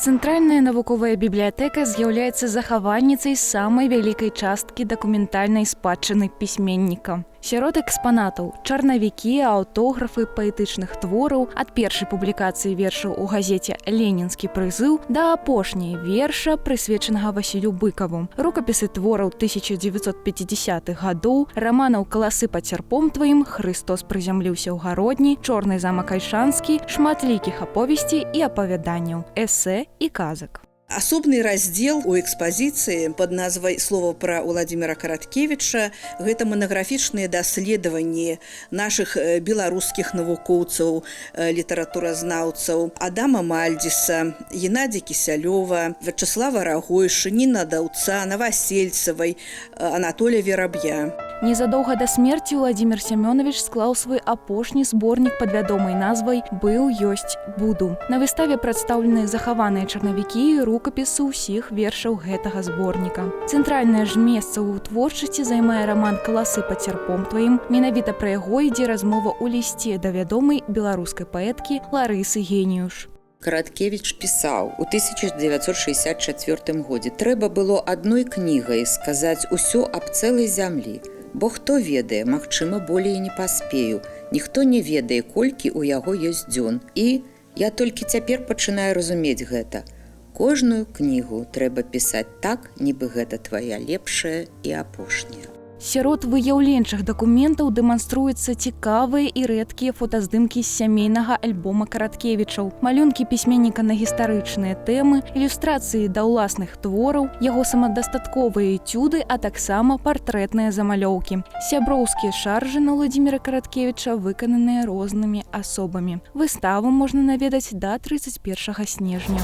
Цэнтральная навуковая бібліятэка з'яўляецца захавальніцай самай вялікай часткі дакументальнай спадчыны пісьменніка. Сярод экспанатаў чарнавікі, аўтографы паэтычных твораў ад першай публікацыі вершаў у газеце «Ленінскі прызыў» да апошняй верша, прысвечанага Васілю Быкаву, рукапісы твораў 1950-х гадоў, раманаў «Каласы пад сярпом тваім», «Хрыстос прызямліўся ў гародні», «Чорны замак Альшанскі», шматлікіх аповесцей і апавяданняў, эсэ і казак. Асобны раздзел у экспазіцыі пад назвай «Слова пра Уладзіміра Караткевіча» – гэта манаграфічныя даследаванні нашых беларускіх навукоўцаў, літаратуразнаўцаў Адама Мальдзіса, Геннадзія Кісялёва, Вячаслава Рагойшы, Ніна Даўца, Навасельцавай, Анатолія Вераб'я. Незадоўга да смерці Уладзімір Сямёнавіч склаў свой апошні зборнік пад вядомай назвай «Быў, ёсць, буду». На выставе прадстаўлены захаваныя чарнавікі і рукапісы ўсіх вершаў гэтага зборніка. Цэнтральнае ж месца ў творчасці займае раман «Каласы пад сярпом тваім». Менавіта пра яго ідзе размова ў лісце да вядомай беларускай паэткі Ларысы Геніюш. Караткевіч пісаў у 1964 годзе: «Трэба было адной кнігай сказаць усё аб цэлай зямлі. Бо хто ведае, магчыма, болей не паспею. Ніхто не ведае, колькі ў яго ёсць дзён. І я толькі цяпер пачынаю разумець гэта. Кожную кнігу трэба пісаць так, нібы гэта твая лепшая і апошняя». Сярод выяўленчых дакументаў дэманструюцца цікавыя і рэдкія фотаздымкі з сямейнага альбома Караткевічаў, малюнкі пісьменніка на гістарычныя тэмы, ілюстрацыі да ўласных твораў, яго самадастатковыя этюды, а таксама партрэтныя замалёўкі. Сяброўскія шаржы на Уладзіміра Караткевіча выкананыя рознымі асобамі. Выставу можна наведаць да 31 снежня.